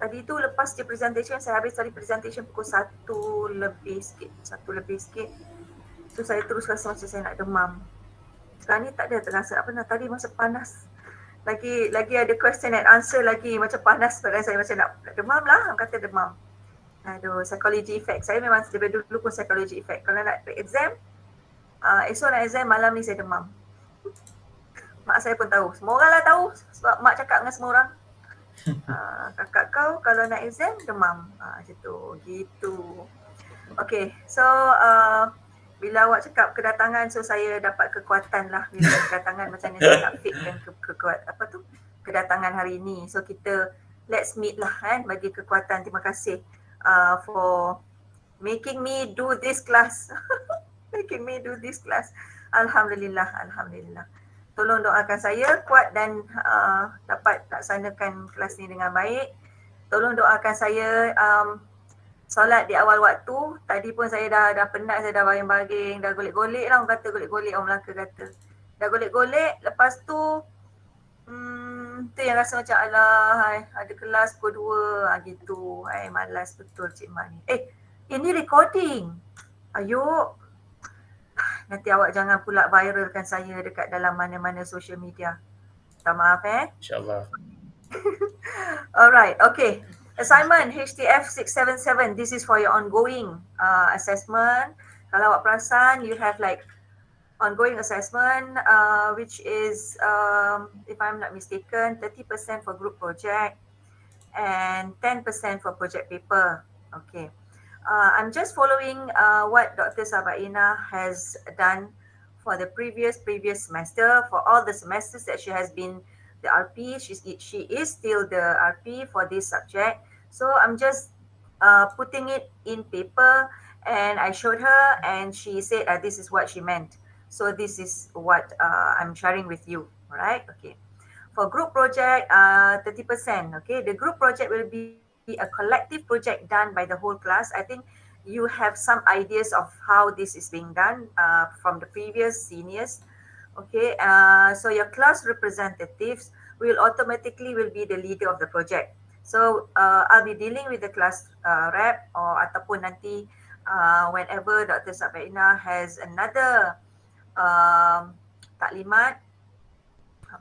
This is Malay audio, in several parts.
tadi tu lepas je presentation, saya habis tadi presentation pukul 1 lebih sikit. So saya terus rasa macam saya nak demam. Sekarang ni tak ada terasa apa nak, tadi masa panas. Lagi ada question and answer lagi, macam panas badan saya, macam nak demam lah, orang kata demam. Aduh, psychology effect. Saya memang daripada dulu pun psychology effect. Kalau nak exam, esok nak exam, malam ni saya demam. Mak saya pun tahu. Semua orang lah tahu sebab mak cakap dengan semua orang. Kakak kau kalau nak exam demam. Macam tu. Gitu. Okay. So bila awak cakap kedatangan, so saya dapat kekuatan lah bila kedatangan, macam ni saya nak fitkan kedatangan hari ni. So kita let's meet lah kan, bagi kekuatan. Terima kasih for making me do this class. Making me do this class. Alhamdulillah. Tolong doakan saya kuat dan dapat laksanakan kelas ni dengan baik. Tolong doakan saya solat di awal waktu. Tadi pun saya dah penat, saya dah baring-baring, dah golek-golek lah, orang kata golek-golek, orang Melaka kata. Dah golek-golek, lepas tu tu yang rasa macam alah, ada kelas pukul 2 gitu. Malas betul Cik Mak ni. Ini recording. Ayuk. Nanti awak jangan pula viralkan saya dekat dalam mana-mana social media. Minta maaf InsyaAllah. Alright, okay. Assignment HTF677. This is for your ongoing assessment. Kalau awak perasan, you have like ongoing assessment, which is, if I'm not mistaken, 30% for group project and 10% for project paper. Okay. I'm just following what Dr. Sabaina has done for the previous semester, for all the semesters that she has been the RP. She is still the RP for this subject. So I'm just putting it in paper, and I showed her, and she said this is what she meant. So this is what I'm sharing with you. All right. Okay. For group project, 30%. Okay. The group project will be a collective project done by the whole class. I think you have some ideas of how this is being done from the previous seniors. Okay, so your class representatives will automatically be the leader of the project. So I'll be dealing with the class rep, or ataupun nanti whenever Dr. Sabaina has another taklimat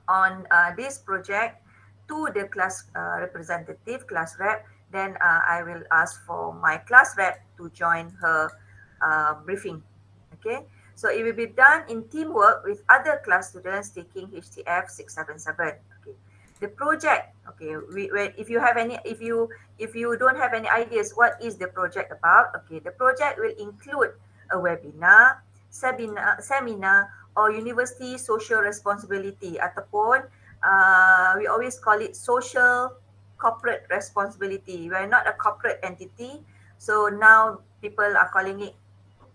on this project to the class representative, class rep, then I will ask for my class rep to join her briefing. Okay, so it will be done in teamwork with other class students taking HTF 677. Okay, the project. Okay, if you don't have any ideas what is the project about, okay, the project will include a webinar, seminar, or university social responsibility, ataupun we always call it social corporate responsibility. We are not a corporate entity, so now people are calling it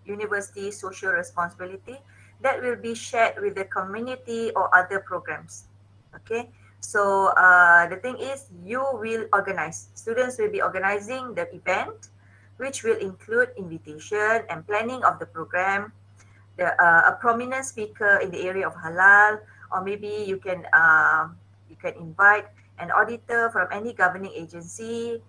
university social responsibility, that will be shared with the community or other programs. Okay, so the thing is, you will organize, students will be organizing the event, which will include invitation and planning of the program, a prominent speaker in the area of halal, or maybe you can invite an auditor from any governing agency,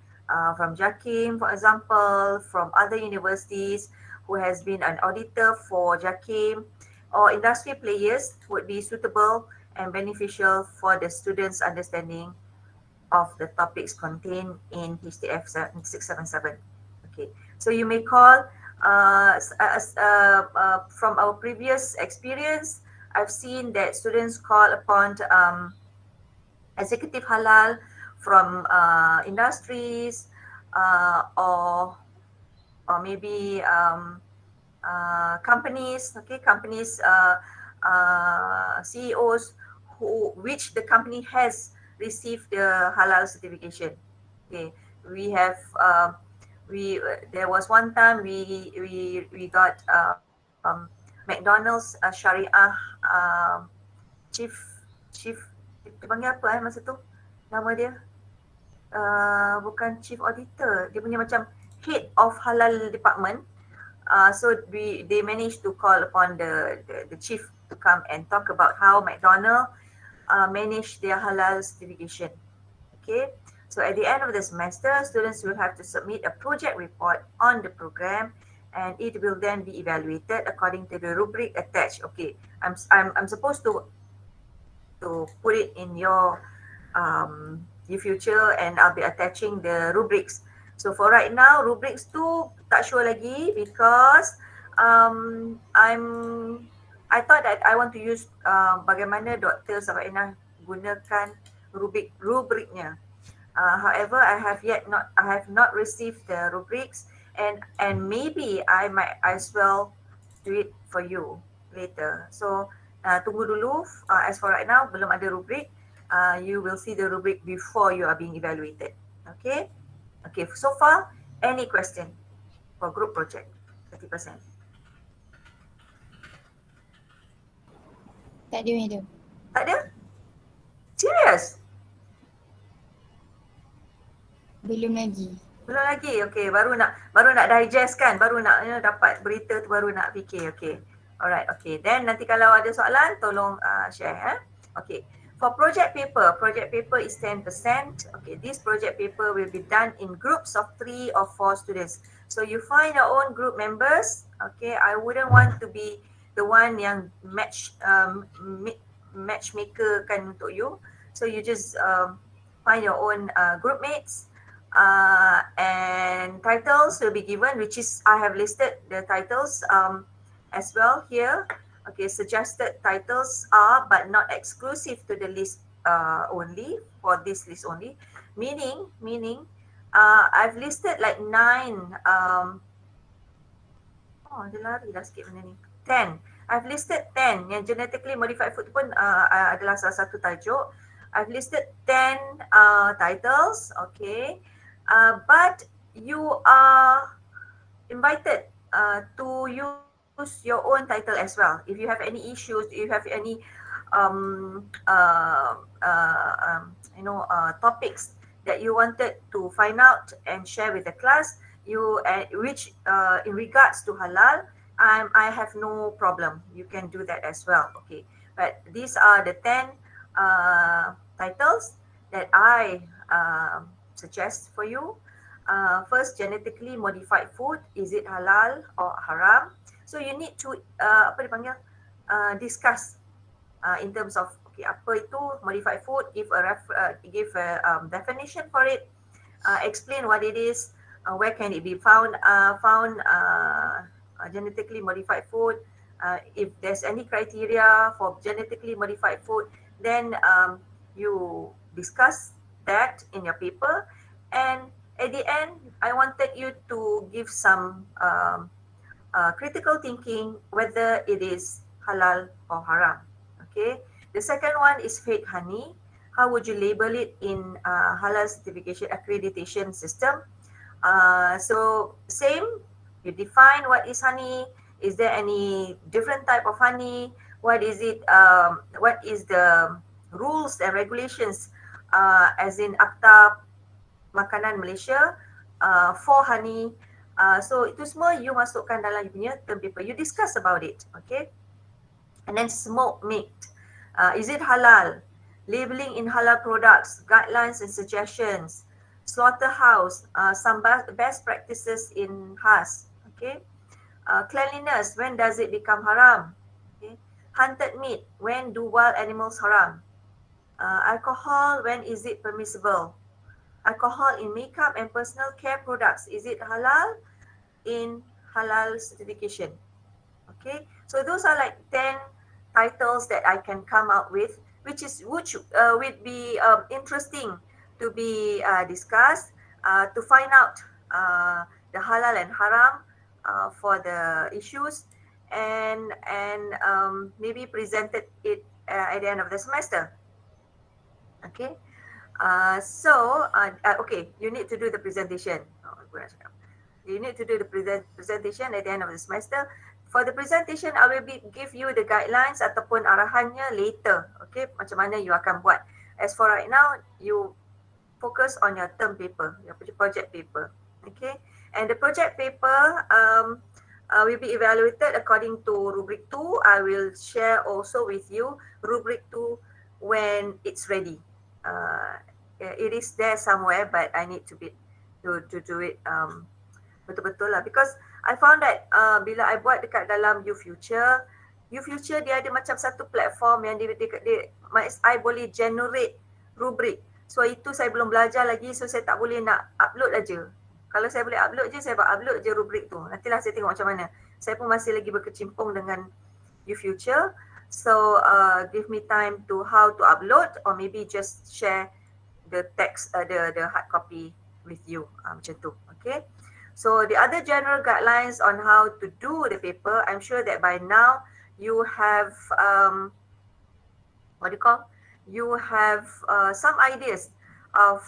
from JAKIM, for example, from other universities who has been an auditor for JAKIM, or industry players would be suitable and beneficial for the students' understanding of the topics contained in HTF 677. Okay, so you may call, from our previous experience, I've seen that students call upon executive halal from industries, or maybe companies, okay, companies CEOs which the company has received the halal certification. Okay, we have there was one time we got McDonald's Syariah chief dia panggil apa masa tu nama dia, bukan chief auditor, dia punya macam head of halal department. So they managed to call upon the chief to come and talk about how McDonald's manage their halal certification. Okay, So at the end of the semester, students will have to submit a project report on the program, and it will then be evaluated according to the rubric attached. Okay, I'm supposed to put it in your future, and I'll be attaching the rubrics. So for right now, rubrics tu tak sure lagi because I thought that I want to use bagaimana Dr. Sabaina gunakan rubriknya. However, I have not received the rubrics, and maybe I might as well do it for you later. So tunggu dulu. As for right now, belum ada rubrik. You will see the rubric before you are being evaluated. Okay. Okay. So far, any question for group project? 30%. Tak ada, madam. Tak ada? Serious? Belum lagi. Belum lagi. Okay, baru nak digest kan, baru nak dapat berita tu, baru nak fikir. Okay. Alright, okay. Then nanti kalau ada soalan, tolong share. Okay. For project paper is 10%. Okay, this project paper will be done in groups of 3 or 4 students. So you find your own group members. Okay, I wouldn't want to be the one yang matchmaker kan untuk you. So you just find your own group mates. And titles will be given, which is I have listed the titles as well here. Okay, suggested titles are but not exclusive to the list only, for this list only. Meaning, I've listed like 9. Dia lari dah sikit benda ni. 10. I've listed 10. Yang genetically modified food pun adalah salah satu tajuk. I've listed 10 titles. Okay. But you are invited to use your own title as well. If you have any issues, if you have any topics that you wanted to find out and share with the class, which in regards to halal, I have no problem. You can do that as well. Okay, but these are the 10 titles that I suggest for you. First, genetically modified food, is it halal or haram? So you need to discuss in terms of okay, apa itu modified food, give a definition for it, explain what it is, where can it be found, genetically modified food, if there's any criteria for genetically modified food, then you discuss that in your paper. And at the end, I wanted you to give some critical thinking whether it is halal or haram. Okay. The second one is fake honey. How would you label it in halal certification accreditation system? So same, you define what is honey. Is there any different type of honey? What is it? What is the rules and regulations as in Akta Makanan Malaysia for honey? So itu semua you masukkan dalam you punya term paper. You discuss about it, okay? And then smoked meat. Is it halal? Labeling in halal products, guidelines and suggestions. Slaughterhouse, some best practices in HAS, okay? Cleanliness, when does it become haram? Okay? Hunted meat, when do wild animals haram? Alcohol, when is it permissible? Alcohol in makeup and personal care products, is it halal in halal certification? Okay, so those are like 10 titles that I can come out with, which would be interesting to be discussed, to find out the halal and haram for the issues, and maybe presented it at the end of the semester. Okay. Okay, you need to do the presentation. You need to do the presentation at the end of the semester. For the presentation, I will give you the guidelines ataupun arahannya later. Okay, macam mana you akan buat. As for right now, you focus on your term paper, your project paper. Okay, and the project paper will be evaluated according to rubric 2. I will share also with you rubric 2 when it's ready. it is there somewhere, but I need to do it betul-betul lah, because I found that bila I buat dekat dalam YouFuture dia ada macam satu platform yang I boleh generate rubrik. So itu saya belum belajar lagi, so saya tak boleh nak upload aja. Kalau saya boleh upload je, saya upload je rubrik tu. Nantilah saya tengok macam mana. Saya pun masih lagi berkecimpung dengan YouFuture. So give me time to how to upload, or maybe just share the text, the hard copy with you, macam tu. Okay. So the other general guidelines on how to do the paper, I'm sure that by now you have you have some ideas of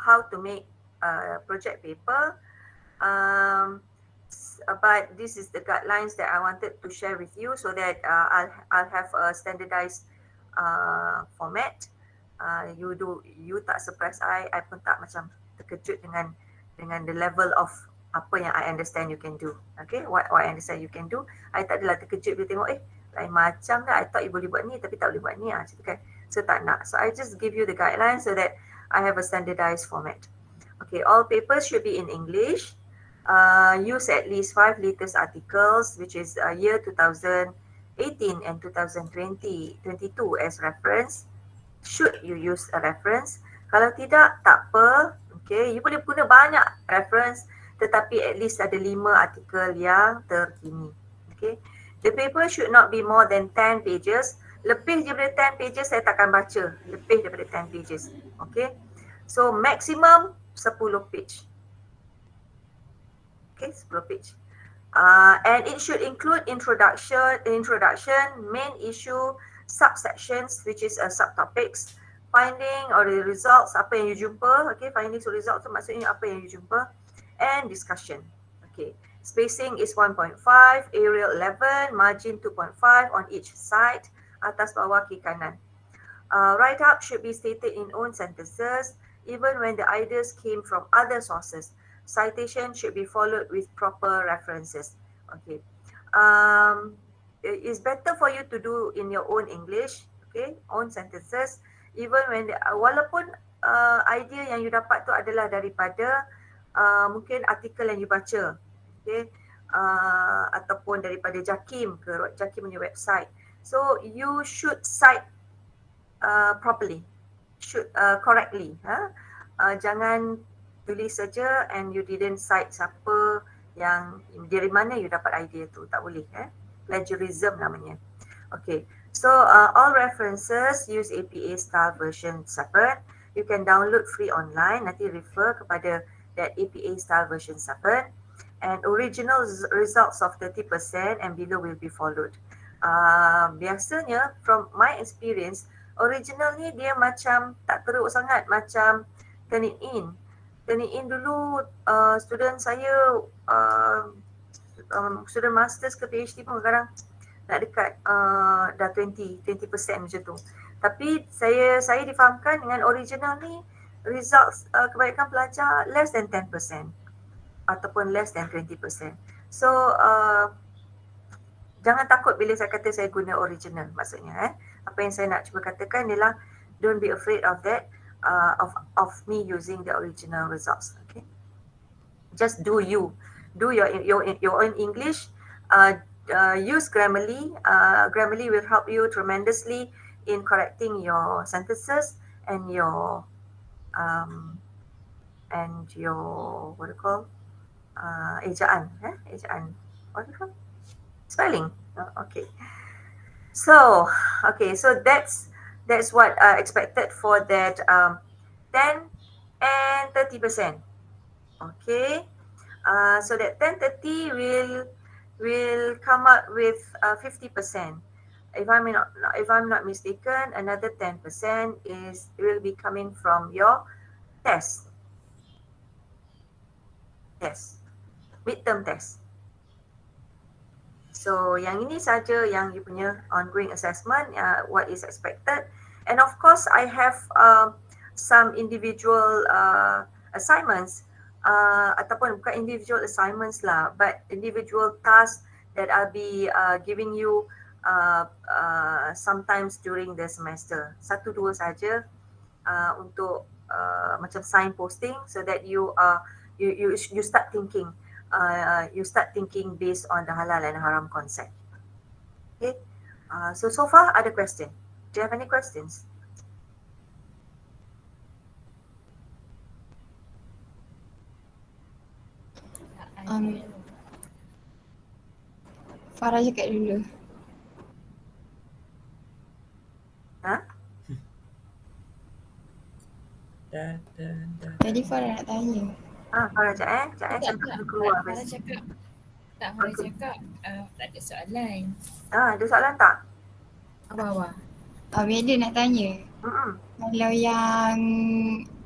how to make a project paper. But this is the guidelines that I wanted to share with you, so that I'll have a standardized format. You tak surprise I pun tak macam terkejut dengan the level of apa yang I understand you can do. Okay, what I understand you can do. I tak adalah terkejut bila tengok lain macam dah. I thought you boleh buat ni tapi tak boleh buat ni macam tu kan. So tak nak. So I just give you the guidelines so that I have a standardized format. Okay, all papers should be in English. Use at least 5 latest articles, which is year 2018 and 2022 as reference. Should you use a reference? Kalau tidak, tak apa. Okay, you boleh guna banyak reference, tetapi at least ada 5 artikel yang terkini. Okay, the paper should not be more than 10 pages. Lebih daripada 10 pages saya takkan baca. Lebih daripada 10 pages. Okay, so maximum 10 page. Okay, 10 page. And it should include introduction, main issue, subsections, which is subtopics, finding or the results, apa yang you jumpa. Okay, findings or results tu maksudnya apa yang you jumpa, and discussion. Okay, spacing is 1.5, aerial 11, margin 2.5 on each side, atas bawah kiri kanan. Write-up should be stated in own sentences, even when the ideas came from other sources. Citation should be followed with proper references. Okay. It's better for you to do in your own English, okay, own sentences, even when walaupun idea yang you dapat tu adalah daripada mungkin artikel yang you baca, okay, ataupun daripada Jakim punya website. So you should cite properly, should correctly. Jangan tulis saja and you didn't cite siapa yang dari mana you dapat idea tu, tak boleh. Plagiarism namanya. Okay, so all references use APA style version 7. You can download free online, nanti refer kepada that APA style version 7, and original results of 30% and below will be followed. Biasanya from my experience, original ni dia macam tak teruk sangat, macam turn it in dulu. Student saya student masters ke PhD pun sekarang nak dekat dah 20% macam tu. Tapi saya difahamkan dengan original ni results kebanyakan pelajar less than 10% ataupun less than 20%. So jangan takut bila saya kata saya guna original, maksudnya apa yang saya nak cuba katakan ialah don't be afraid of that, of me using the original results. Okay, just do your own English. Use Grammarly. Grammarly will help you tremendously in correcting your sentences and your what do you call ejaan, what do you call spelling. Okay, so that's what expected for that 10 and 30%. Okay, so that 10-30 will come up with 50%. If I'm not mistaken, another 10% will be coming from your midterm test. So yang ini saja yang you punya ongoing assessment, what is expected. And of course I have some individual assignments, ataupun bukan individual assignments lah, but individual tasks that I'll be giving you sometimes during the semester. 1-2 saja untuk macam signposting so that you start thinking based on the halal and haram concept. Okay, so far ada question. Do you have any questions? Farah cakap dulu. Ha? Tadi Farah nak tanya. Farah sekejap saya nak keluar. Farah cakap tak ada soalan. Ada soalan tak? Apa? Bella nak tanya. Kalau yang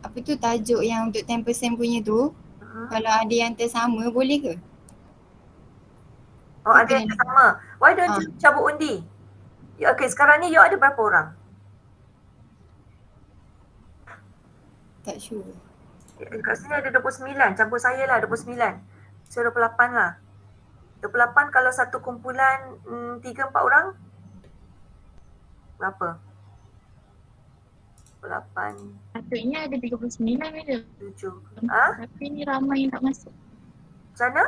apa tu tajuk yang untuk 10% punya tu, kalau ada yang tersama boleh ke? Ada yang sama. Why don't you cabut undi? Okay, sekarang ni you ada berapa orang? Tak sure. Kat sini ada 29, campur saya lah 29. So 28 lah. 28 kalau satu kumpulan 3-4 orang? Berapa? 8. Patutnya ada 39 ada. 7. Tapi ni ramai yang tak masuk. Macam mana?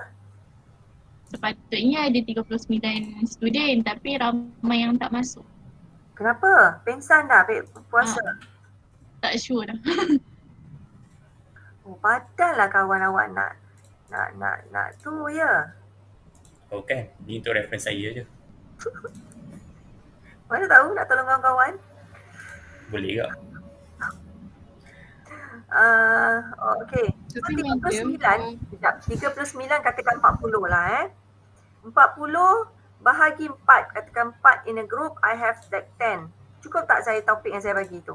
Sepatutnya ada 39 student tapi ramai yang tak masuk. Kenapa? Pengsan dah puasa? Tak sure dah. Padahlah kawan awak nak tu ya. Oh kan, ni untuk reference saya je. Mana tahu nak tolong kawan-kawan? Boleh ke? Okay. So 39, sekejap. 39 katakan 40 lah 40 bahagi 4, katakan 4 in a group, I have that 10. Cukup tak saya topik yang saya bagi tu?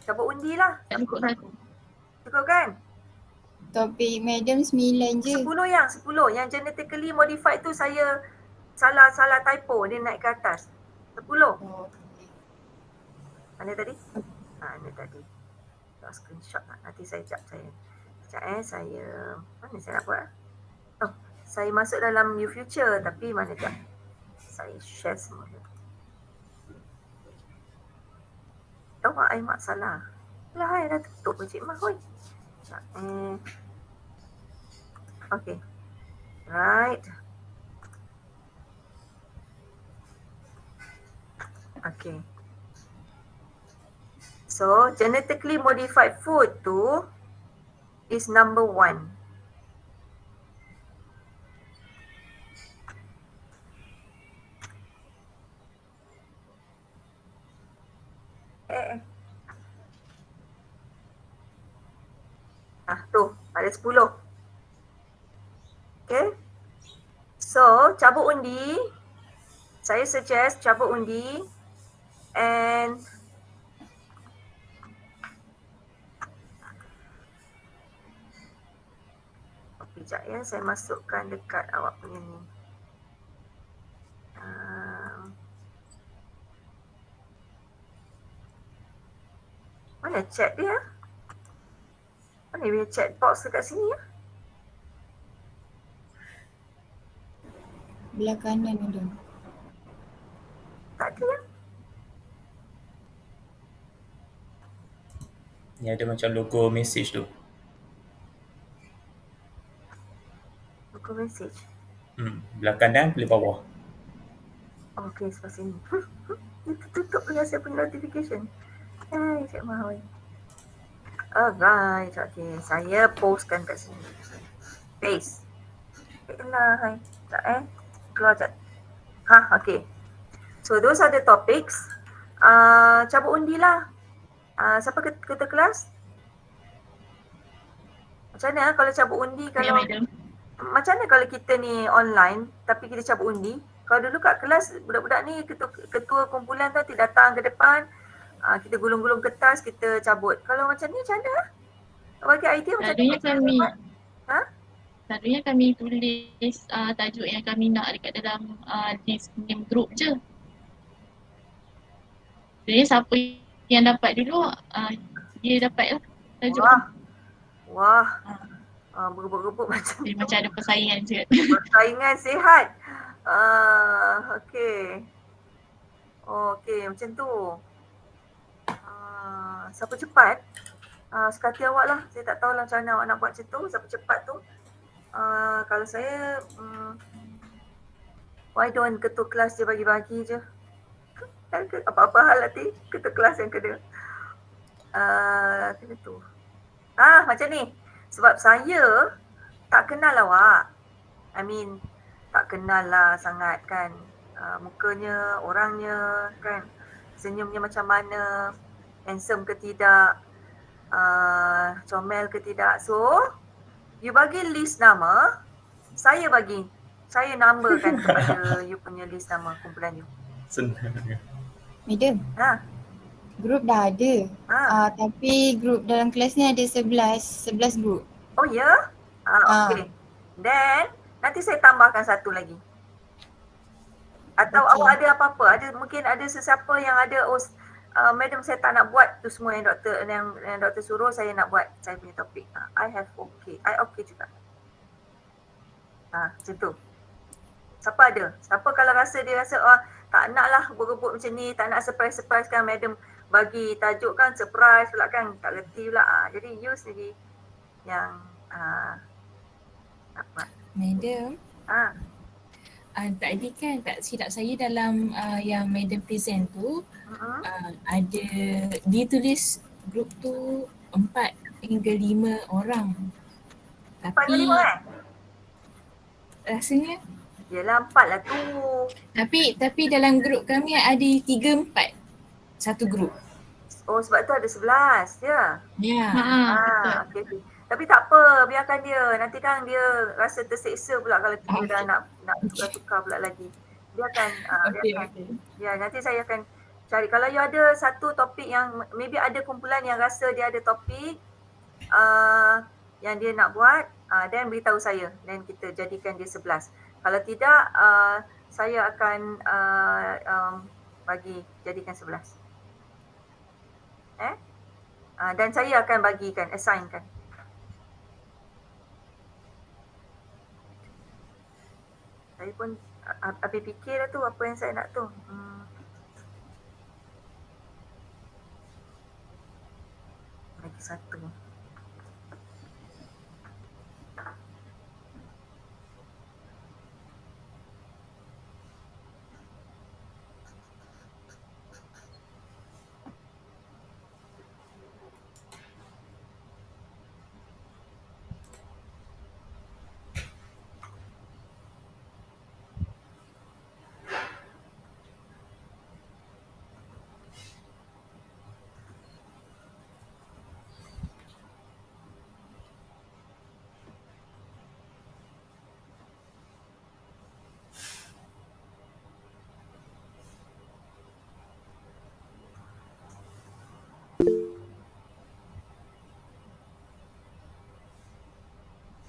Cabut undi lah. Tak cukup satu. Cukup kan? Topik madam 9 je. 10 yang genetically modified tu saya salah typo, dia naik ke atas. 10. Mana tadi? Mana tadi? Screenshot tak? Nanti saya saya mana saya nak buat? Saya masuk dalam new future tapi mana jap? Saya share semua. Mak salah. Lah dah tutup pun Cik Mah. Okay. Right. Okay. So, genetically modified food tu is number 1. Tu, ada 10. Okay. So, cabut undi. Saya suggest cabut undi and sekejap ya, saya masukkan dekat awak punya ni. Mana chat dia? Mana dia chat box dekat sini ya? Belah kanan ada. Tak ada ya? Ni ada macam logo message tu. Logo message? Belah kanan, belah bawah. Okay, sebelah sini. Itu tutup dengan saya punya notification. Cik Mahawi. Alright, okay. Saya postkan kat sini. Paste. Hai. Sekejap keluar sekejap. Okay. So, those are the topics. Cabut undi lah. Siapa ketua kelas? Macam mana kalau cabut undi kalau macam mana kalau kita ni online tapi kita cabut undi? Kalau dulu kat kelas budak-budak ni ketua kumpulan tu datang ke depan, kita gulung-gulung kertas, kita cabut. Kalau macam ni macam mana? Bagi idea macam mana? Selalunya kami tulis tajuk yang kami nak dekat dalam list name group je. Jadi siapa yang dapat dulu, dia dapat lah tajuk. Wah. Berebut-rebut macam tu. Macam ada persaingan je. Persaingan sihat. Okay. Okay, macam tu. siapa cepat, suka hati awak lah. Saya tak tahulah macam mana awak nak buat macam tu, siapa cepat tu. Kalau saya, why don't ketua kelas dia bagi-bagi je. Apa-apa hal nanti ketua kelas yang kena. Kena tu. Macam ni. Sebab saya tak kenal awak. I mean, tak kenal lah sangat kan. Mukanya, orangnya kan. Senyumnya macam mana. Handsome ke tidak. Comel ke tidak. So, you bagi list nama. Saya bagi. Saya numberkan kepada you punya list nama kumpulan you. Senang. Madam, grup dah ada. Tapi grup dalam kelas ni ada 11 grup. Oh ya? Okay. Then, nanti saya tambahkan satu lagi. Atau awak ada apa-apa? Mungkin ada sesiapa yang ada, madam saya tak nak buat tu semua yang doktor suruh, saya nak buat saya punya topik. I okay juga. Macam tu. Siapa ada? Siapa kalau dia rasa tak nak lah rebut-rebut macam ni, tak nak surprise kan madam bagi tajuk kan surprise pula kan, tak reti pula. Jadi you sendiri yang nak buat. Madam. Tadi kan tak silap saya dalam yang madam present tu ada dia tulis grup tu 4 hingga 5 orang. 4 Tapi ke 5 rasanya yelah 4 lah tu. Tapi dalam grup kami ada 3-4 satu grup. Oh sebab tu ada 11 ya. Ya. Okay. Tapi tak apa, biarkan dia. Nanti kan dia rasa terseksa pula kalau kita dah nak tukar pula lagi. Biarkan. Okay. Ya, nanti saya akan cari. Kalau you ada satu topik yang maybe ada kumpulan yang rasa dia ada topik yang dia nak buat, then beritahu saya dan kita jadikan dia 11. Kalau tidak, saya akan jadikan 11. Dan saya akan assignkan. Saya pun habis fikir dah tu apa yang saya nak tu. Lagi satu.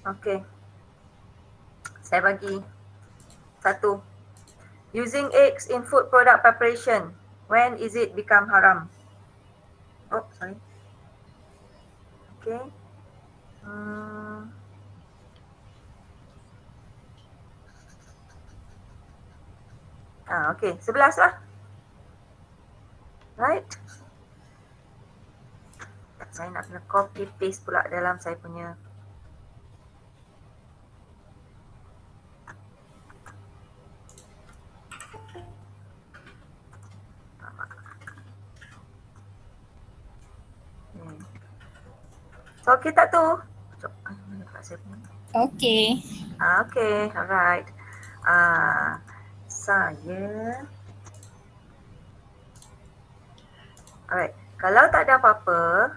Okay. Saya bagi satu. Using eggs in food product preparation. When is it become haram? Oh, sorry. Okay. Okay. 11 lah. Right. Saya nak kena copy paste pula dalam saya punya. So, okay tak tu? Okay. Okay, alright. Alright, kalau tak ada apa-apa,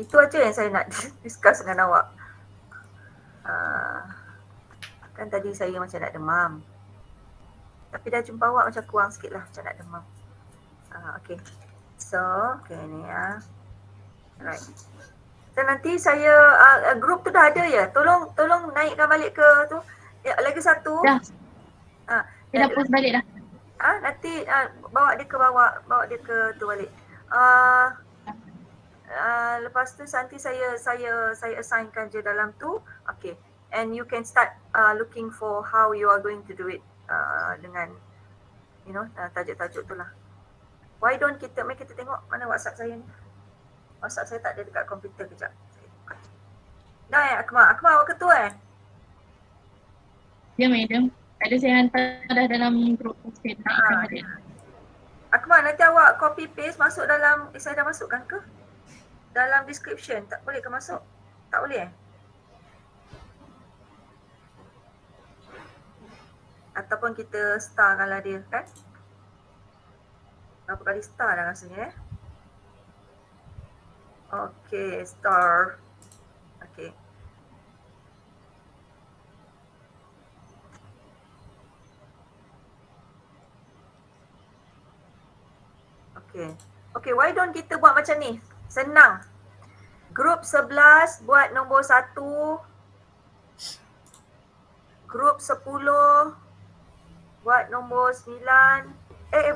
itu aja yang saya nak discuss dengan awak. Kan tadi saya macam nak demam. Tapi dah jumpa awak macam kurang sikit lah, macam nak demam. Okay. So, okay ni ya. Alright. Dan nanti saya grup tu dah ada ya. Tolong naikkan balik ke tu. Ya, lagi satu. Dah. Dia dah post balik dah. Nanti bawa dia ke tu balik. Lepas tu nanti saya assignkan je dalam tu. Okay. And you can start looking for how you are going to do it dengan tajuk-tajuk tu lah. Why don't kita tengok mana WhatsApp saya ni. WhatsApp saya tak ada dekat komputer, kejap. Dah Akmal awak ketua Ya, madam. Ada saya hantar dah dalam grup saya naikkan balik. Akmal, nanti awak copy paste masuk dalam, saya dah masukkan ke? Dalam description, tak boleh ke masuk? Tak boleh Ataupun kita starkanlah dia kan? Berapa kali star dah rasanya Okay, star. Okay. Okay, why don't kita buat macam ni? Senang. Grup 11 buat nombor 1. Grup 10 buat nombor 9.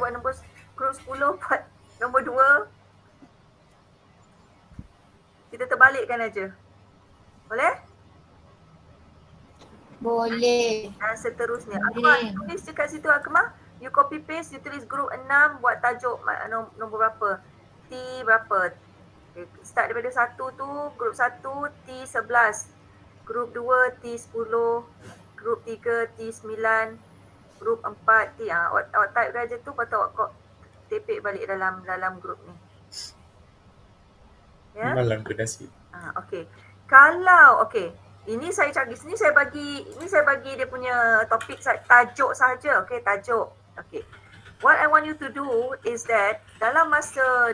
Buat nombor, grup 10 buat nombor 2. Kita terbalikkan aja. Boleh? Boleh. Dan seterusnya. Boleh. Akmal, tulis je kat situ Akmal. You copy paste, you tulis grup 6 buat tajuk nombor berapa. T berapa. Okay. Start daripada 1 tu, grup 1 T11. Grup 2 T10. Grup 3 T9. Grup 4 T. Awak type aja tu, lepas tu awak tepek balik dalam grup ni. Ya? Malang kedasi. Okay. Kalau, okay. Ini saya cari, ini saya bagi dia punya topik tajuk saja, okay, tajuk. Okay. What I want you to do is that dalam masa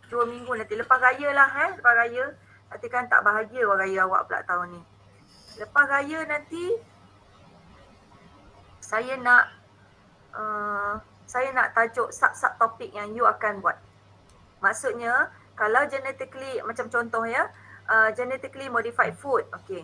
2 minggu nanti, lepas raya lah lepas raya, nanti kan tak bahagia orang raya awak pula tahun ni. Lepas raya nanti, saya nak tajuk sub topik yang you akan buat. Maksudnya, kalau genetically, macam contoh genetically modified food, okay.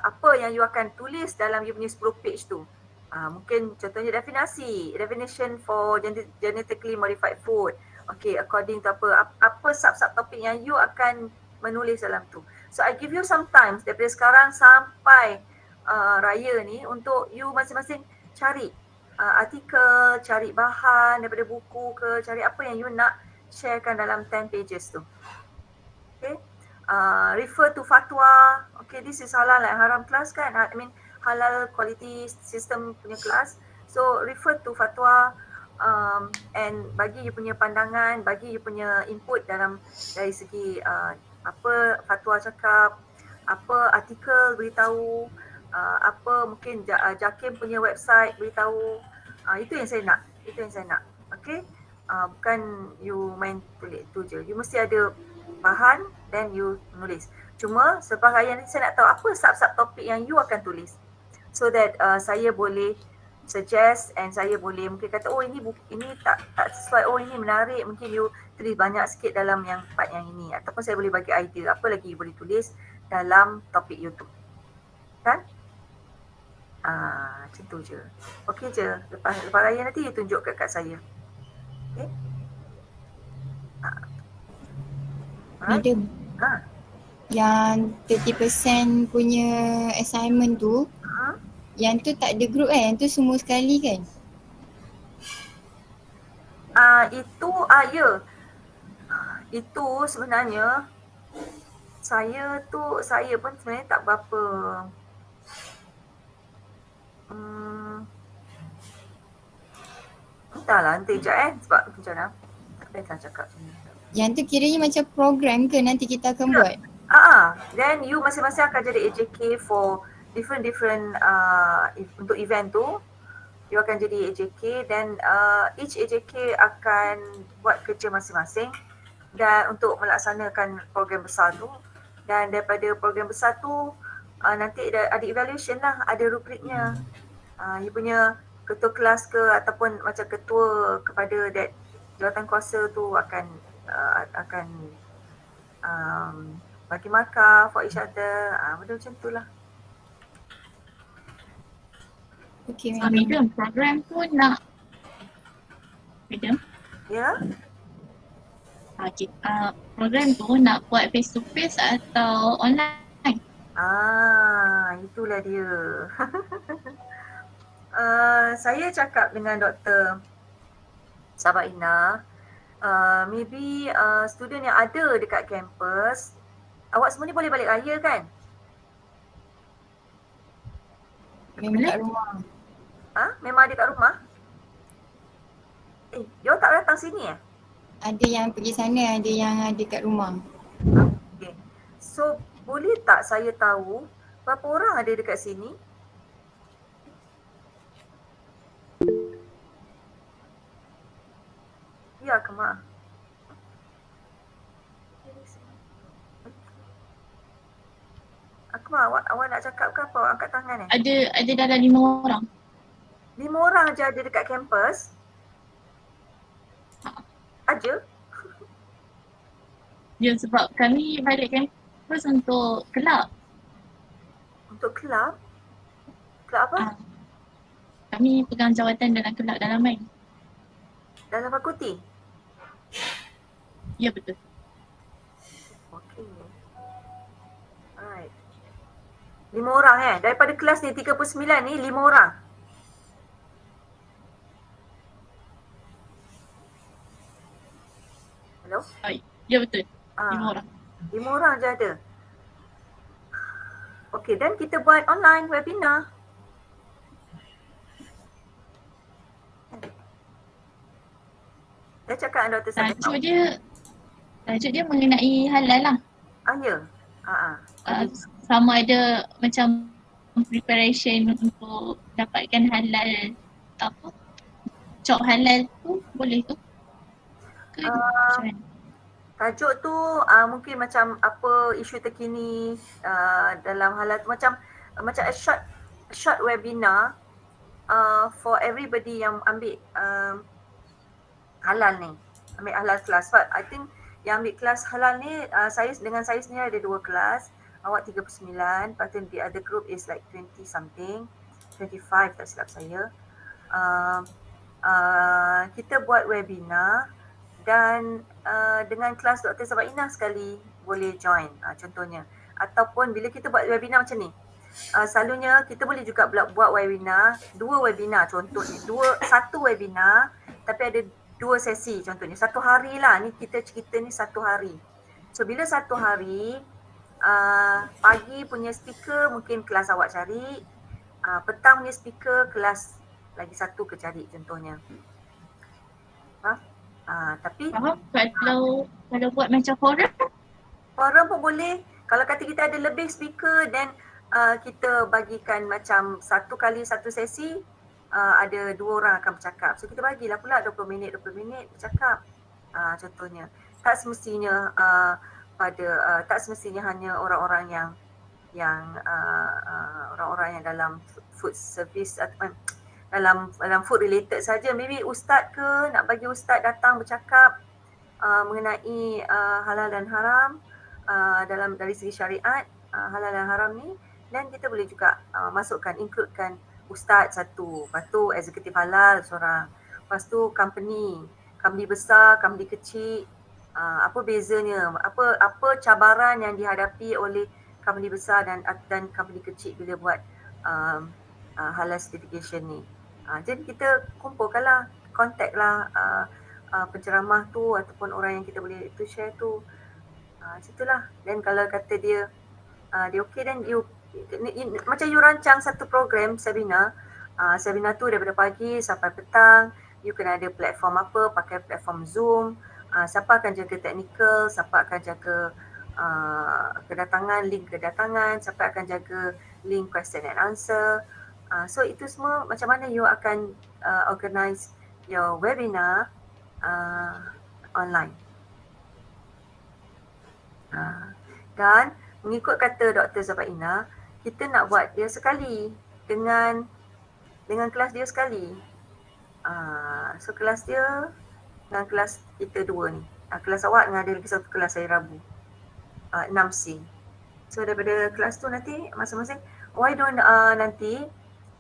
Apa yang you akan tulis dalam you punya 10 page tu. Mungkin contohnya definition for genetically modified food. Okay, according to apa sub topik yang you akan menulis dalam tu. So I give you some time daripada sekarang sampai raya ni untuk you masing-masing cari artikel, cari bahan daripada buku ke, cari apa yang you nak sharekan dalam 10 pages tu. Okay. Refer to fatwa. Okay, this is halal and haram class kan? I mean halal quality system punya kelas. So refer to fatwa and bagi you punya pandangan, bagi you punya input dari segi apa fatwa cakap, apa artikel beritahu, apa mungkin JAKIM punya website beritahu. Itu yang saya nak. Okay. Bukan you main tulis tu je. You mesti ada bahan then you nulis. Cuma selepas raya ni saya nak tahu apa sub topik yang you akan tulis. So that saya boleh suggest and saya boleh mungkin kata ini tak sesuai, ini menarik, mungkin you tulis banyak sikit dalam yang part yang ini, ataupun saya boleh bagi idea apa lagi you boleh tulis dalam topik you tu. Kan? Macam tu je. Okey je. Lepas raya nanti you tunjuk kat saya. Okay? Madam, yang 30% punya assignment tu, yang tu tak ada group kan? Yang tu semua sekali kan? Ya. Itu sebenarnya saya pun sebenarnya tak berapa entahlah, nanti sekejap sebab macam mana tak boleh cakap macam ni. Yang tu kiranya macam program ke nanti kita akan buat? Then you masing-masing akan jadi AJK for different untuk event tu. You akan jadi AJK dan each AJK akan buat kerja masing-masing dan untuk melaksanakan program besar tu. Dan daripada program besar tu nanti ada evaluation lah, ada rubriknya. You punya ketua kelas ke ataupun macam ketua kepada that jawatan kuasa tu akan bagi markah for each other. Benda macam tu lah. Okay, Madam, program tu nak Madam? Ya? Program tu nak buat face to face atau online? Itulah dia. Saya cakap dengan Dr. Sabarina, maybe student yang ada dekat kampus, awak semua ni boleh balik raya kan? Memang kat rumah. Memang ada kat rumah? Dia tak datang sini Ada yang pergi sana, ada yang ada kat rumah. Okay. So, boleh tak saya tahu berapa orang ada dekat sini? Ya, Kemah. Akmal, awak nak cakap ke apa? Awak angkat tangan Ada dalam 5 orang. 5 orang je ada dekat kampus? Aja? Ya, sebab kami balik kampus untuk kelab. Untuk kelab? Kelab apa? Kami pegang jawatan dalam kelab dalaman. Dalam fakulti? Ya, betul. Okay. Alright. 5 orang Daripada kelas ni 39 ni 5 orang. Hello? Ya, betul. 5 orang. 5 orang je ada. Okay, dan kita buat online webinar. Saya cakap dengan Dr. Sabina. Tajuk dia mengenai halal lah. Ya? Sama ada macam preparation untuk dapatkan halal cok halal tu boleh tu? Ke macam mana? Tajuk tu mungkin macam apa isu terkini dalam halal tu, macam a short webinar for everybody yang ambil halal ni, ambil halal kelas. But I think yang ambil kelas halal ni saya sendiri ada 2 kelas, awak 39, lepas tu the other group is like 20 something, 25 tak silap saya. Kita buat webinar dan dengan kelas Dr. Sabina sekali boleh join contohnya. Ataupun bila kita buat webinar macam ni, selalunya kita boleh juga buat webinar, 2 webinar contohnya, satu webinar tapi ada 2 sesi contohnya. 1 hari lah, ni kita cerita ni 1 hari. So bila 1 hari, pagi punya speaker mungkin kelas awak cari, petang punya speaker kelas lagi satu ke cari contohnya. Tapi kalau buat macam forum pun boleh. Kalau kata kita ada lebih speaker, then kita bagikan macam 1 kali 1 sesi, ada 2 orang akan bercakap. So kita bagilah pula 20 minit bercakap. Contohnya tak semestinya tak semestinya hanya orang-orang yang orang-orang yang dalam food service atau dalam food related saja. Maybe ustaz ke, nak bagi ustaz datang bercakap mengenai halal dan haram dari segi syariat, halal dan haram ni, dan kita boleh juga masukkan, includekan ustaz satu, lepas tu eksekutif halal seorang, lepas tu company besar, company kecil, apa bezanya, apa cabaran yang dihadapi oleh company besar dan company kecil bila buat halal certification ni. Jadi kita kumpulkanlah, contact lah penceramah tu ataupun orang yang kita boleh tu share tu. Situlah. Dan kalau kata dia okey, dan macam you rancang satu program seminar, seminar tu daripada pagi sampai petang, you kena ada platform apa, pakai platform Zoom, siapa akan jaga teknikal, siapa akan jaga link kedatangan, siapa akan jaga link question and answer. So itu semua macam mana you akan organize your webinar online. Dan mengikut kata Dr. Zabaina, kita nak buat dia sekali dengan kelas dia sekali. So kelas dia dengan kelas kita 2 ni. Kelas awak dengan ada lagi satu kelas hari Rabu, 6C. So daripada kelas tu nanti masing-masing, why don't nanti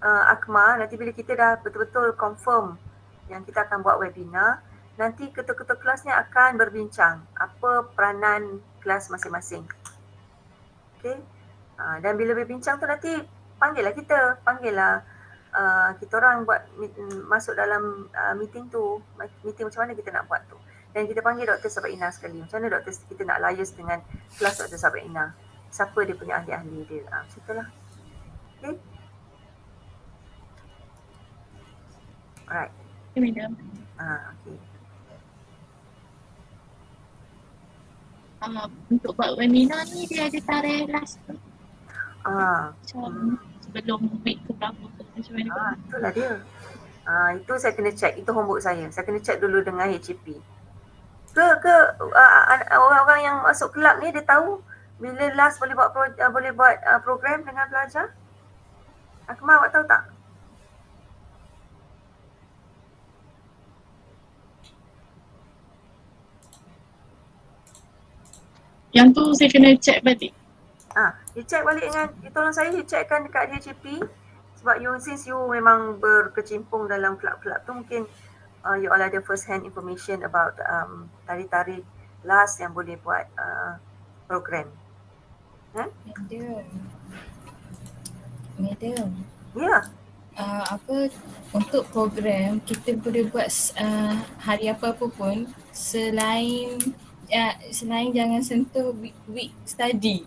Akmal, nanti bila kita dah betul-betul confirm yang kita akan buat webinar, nanti ketua-ketua kelasnya akan berbincang apa peranan kelas masing-masing. Okay. Dan bila berbincang tu nanti panggillah kita orang buat masuk dalam meeting tu, meeting macam mana kita nak buat tu. Dan kita panggil Dr. Sabaina sekali. Macam mana doktor kita nak liaise dengan kelas Dr. Sabaina? Siapa dia punya ahli-ahli dia? Macam itulah. Okay? Alright. Okay, madam. Okay. Untuk buat webinar ni dia ada tarikh last tu. Macam sebelum week ke berapa tu macam mana? Itulah dia. Itu saya kena check. Itu homework saya. Saya kena check dulu dengan HCP. Orang-orang yang masuk kelab ni dia tahu bila last boleh buat program dengan pelajar? Akmal, awak tahu tak? Yang tu saya kena check balik. You check balik dengan, tolong saya you checkkan dekat HCP. Sebab since you memang berkecimpung dalam kelab-kelab tu, mungkin you all ada first hand information about tarikh-tarikh last yang boleh buat program. Madam. Ya. Untuk program kita boleh buat hari apa-apa pun selain jangan sentuh week study.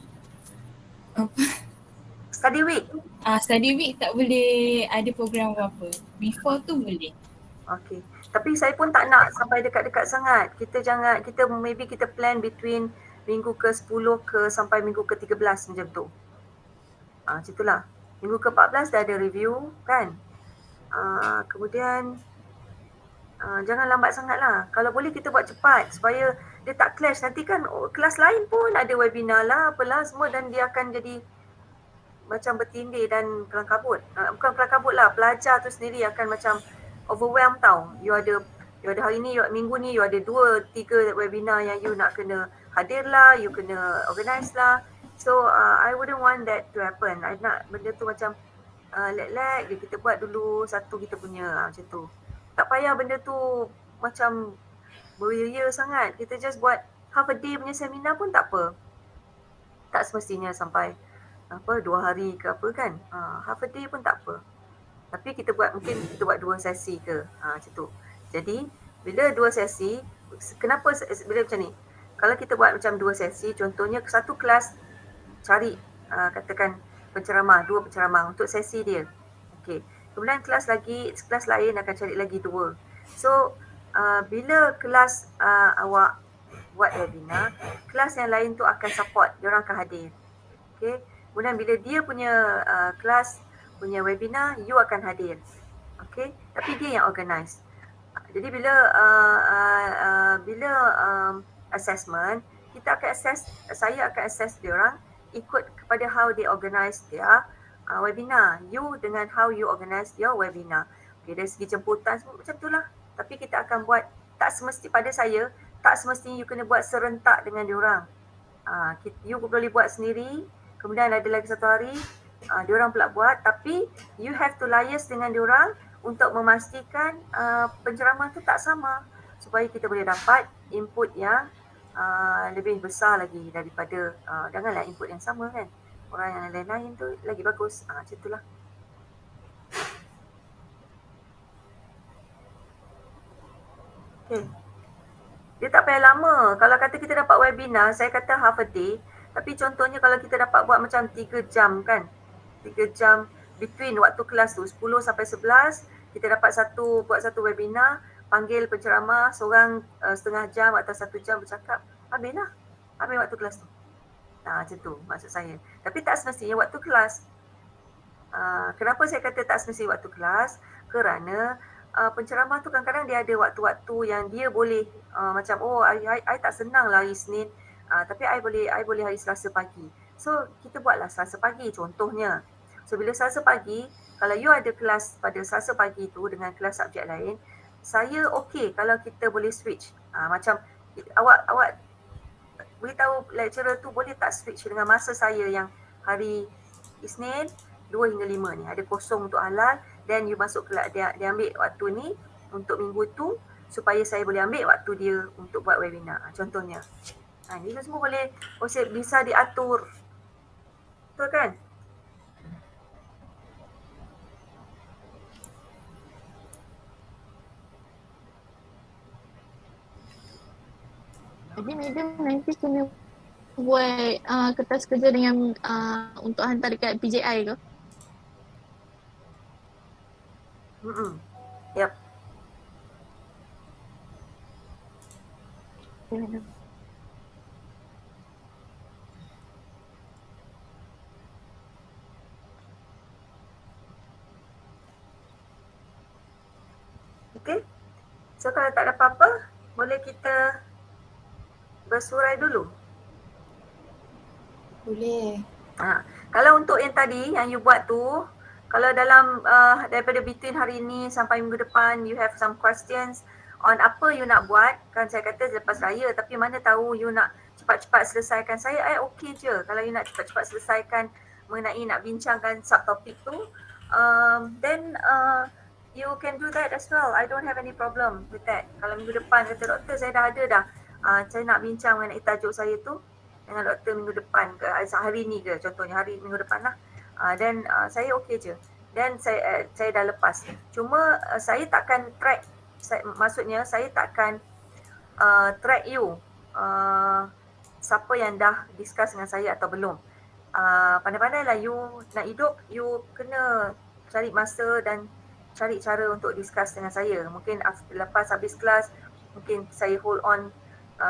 Study week? Study week tak boleh ada program apa-apa. Before tu boleh. Okay. Tapi saya pun tak nak sampai dekat-dekat sangat. Maybe kita plan between minggu ke-10 sampai minggu ke-13 macam tu. Macam itulah. Minggu ke-14 dah ada review kan. Kemudian jangan lambat sangat lah. Kalau boleh kita buat cepat supaya dia tak clash. Nanti kan kelas lain pun ada webinar lah apalah semua dan dia akan jadi macam bertindih dan kelang kabut. Bukan kelang kabut lah. Pelajar tu sendiri akan macam overwhelmed tau. You ada hari ni, minggu ni you ada 2-3 webinar yang you nak kena hadir lah, you kena organize lah. So I wouldn't want that to happen. I nak benda tu macam lag-lag je, kita buat dulu satu kita punya macam tu. Tak payah benda tu macam beria sangat. Kita just buat half a day punya seminar pun tak apa. Tak semestinya sampai 2 hari ke apa kan. Half a day pun tak apa. Tapi mungkin kita buat 2 sesi ke. Macam tu. Jadi bila 2 sesi, kenapa bila macam ni? Kalau kita buat macam 2 sesi, contohnya satu kelas cari katakan penceramah, 2 penceramah untuk sesi dia. Okey. Kemudian kelas lain akan cari lagi 2. So bila kelas awak buat webinar, kelas yang lain tu akan support, dia orang akan hadir. Okey. Kemudian bila dia punya kelas punya webinar, you akan hadir. Okey. Tapi dia yang organize. Jadi bila assessment, saya akan assess dia orang ikut kepada how they organize their webinar. You dengan how you organize your webinar. Okay, dari segi jemputan semua macam itulah. Tapi kita akan buat, tak semestinya you kena buat serentak dengan diorang. You boleh buat sendiri, kemudian ada lagi satu hari diorang pula buat, tapi you have to liaise dengan diorang untuk memastikan penceramah tu tak sama supaya kita boleh dapat input yang lebih besar lagi daripada janganlah input yang sama kan. Orang yang lain-lain tu lagi bagus. Macam itulah. Okay. Dia tak payah lama. Kalau kata kita dapat webinar, saya kata half a day. Tapi contohnya kalau kita dapat buat macam 3 jam kan. 3 jam between waktu kelas tu 10 sampai 11, kita dapat buat satu webinar, panggil penceramah seorang setengah jam atau 1 jam bercakap, habislah. Habis waktu kelas tu. Macam tu maksud saya. Tapi tak semestinya waktu kelas. Kenapa saya kata tak semestinya waktu kelas? Kerana penceramah tu kadang-kadang dia ada waktu-waktu yang dia boleh macam I tak senang lah hari Isnin, tapi I boleh hari Selasa pagi. So kita buatlah Selasa pagi contohnya. So bila Selasa pagi, kalau you ada kelas pada Selasa pagi tu dengan kelas subjek lain, saya okey kalau kita boleh switch. Macam awak beritahu lecturer tu boleh tak switch dengan masa saya yang hari Isnin 2 hingga 5 ni ada kosong untuk halal, dan you masuk kelas dia ambil waktu ni untuk minggu tu supaya saya boleh ambil waktu dia untuk buat webinar. Contohnya. Ini semua boleh bisa diatur. Betul kan? Jadi madam nanti kena buat kertas kerja dengan untuk hantar dekat PJI ke? Yep. Okay, madam. Okay. So kalau tak ada apa-apa, boleh kita bersurai dulu. Boleh. Kalau untuk yang tadi yang you buat tu, kalau dalam daripada between hari ni sampai minggu depan you have some questions on apa you nak buat, kan saya kata lepas raya, tapi mana tahu you nak cepat-cepat selesaikan. Saya okey je kalau you nak cepat-cepat selesaikan mengenai nak bincangkan subtopik tu, then you can do that as well. I don't have any problem with that. Kalau minggu depan kata doktor saya dah ada dah, saya nak bincang mengenai tajuk saya tu dengan doktor minggu depan ke, hari ni ke, contohnya hari minggu depan lah, then saya okey je. Dan saya dah lepas. Cuma saya takkan track, maksudnya saya takkan track you siapa yang dah discuss dengan saya atau belum. Pandai-pandailah you nak hidup, you kena cari masa dan cari cara untuk discuss dengan saya. Mungkin lepas habis kelas, mungkin saya hold on,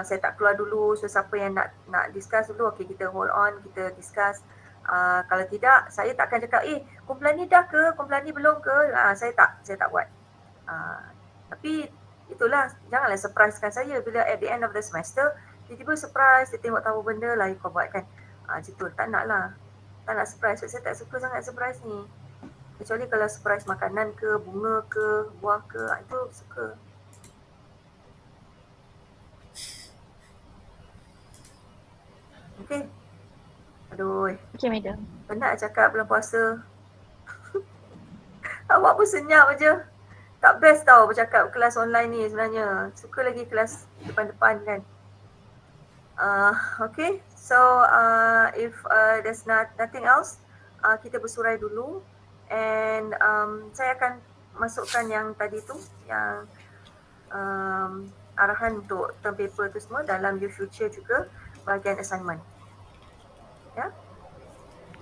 saya tak keluar dulu. So siapa yang nak discuss dulu, okay, kita hold on, kita discuss. Kalau tidak, saya takkan cakap, kumpulan ni dah ke, kumpulan ni belum ke, saya tak buat. Tapi itulah, janganlah surprisekan saya bila at the end of the semester tiba-tiba surprise, dia tengok tahu benda lah kau buat kan. Macam tu, tak nak lah, tak nak surprise. Saya tak suka sangat surprise ni, kecuali kalau surprise makanan ke, bunga ke, buah ke, itu suka. Okay. Aduh. Okay, madam. Penat cakap bulan puasa. Awak pun senyap je. Tak best tau bercakap kelas online ni sebenarnya. Suka lagi kelas depan-depan kan. Okay. So if there's nothing else, kita bersurai dulu. And saya akan masukkan yang tadi tu, yang arahan untuk term paper tu semua dalam your future juga, bahagian assignment. Ya.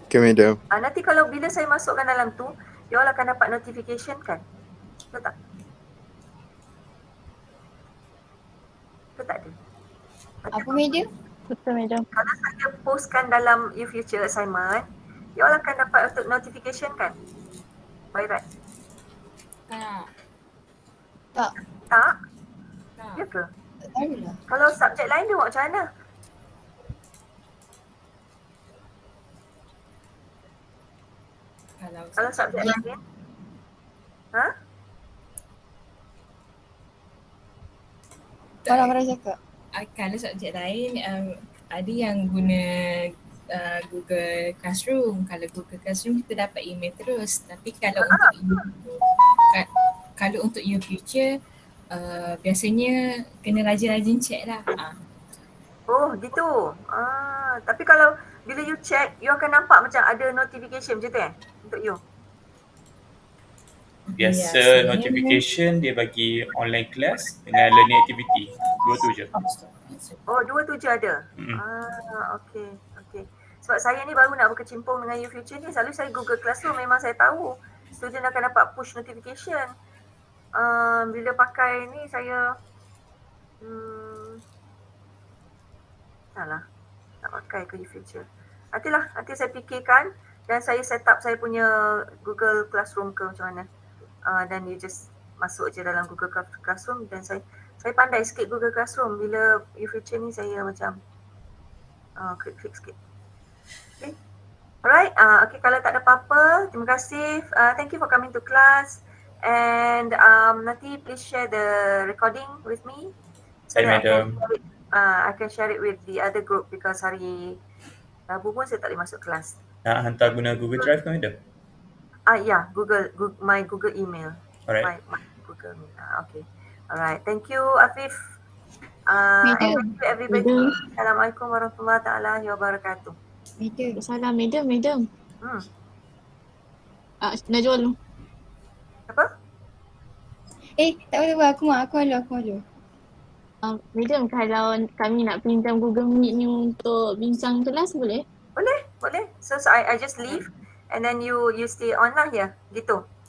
Okay, madam. Nanti kalau bila saya masukkan dalam tu, you all akan dapat notification kan? Betul tak? Betul tak ada? Apa madam? Betul, madam. Kalau saya postkan dalam your future assignment, you all akan dapat notification kan? By right? Tak. Tak? Ya ke? Tak tahu lah. Kalau subjek lain dia buat macam mana? Kalau subjek lain? Farah cakap. Kalau subjek lain, ada yang guna Google Classroom. Kalau Google Classroom kita dapat email terus. Tapi kalau untuk your future, biasanya kena rajin-rajin check lah. Oh gitu. Tapi kalau bila you check, you akan nampak macam ada notification macam tu untuk you? Biasa notification dia bagi online class dengan learning activity. Dua tu je. Oh, dua tu je ada? Okay. Sebab saya ni baru nak berkecimpung dengan YouFuture ni, selalu saya Google Classroom, memang saya tahu student akan dapat push notification. Bila pakai ni saya salah, nak pakai ke YouFuture. Nanti saya fikirkan dan saya set up saya punya Google Classroom ke macam mana. Dan you just masuk je dalam Google Classroom, dan saya pandai sikit Google Classroom. Bila YouFuture ni saya macam klik sikit. Okay. Alright, okay, kalau tak ada apa-apa, terima kasih. Thank you for coming to class. And nanti please share the recording with me. Sorry, madam. I can share it with the other group because hari Rabu pun saya tak boleh masuk kelas. Nak hantar guna Google Drive ke, madam? Yeah, my Google email. Alright. My Google email. Okay. Alright. Thank you, Afif. Thank you everybody. Assalamualaikum warahmatullahi taala wabarakatuh. Madam. Salam, madam. Najul. Apa? Tak apa, aku malu. Madam, kalau kami nak pinjam Google Meet ni untuk bincang kelas boleh? Boleh. So I just leave and then you stay on lah ya, gitu.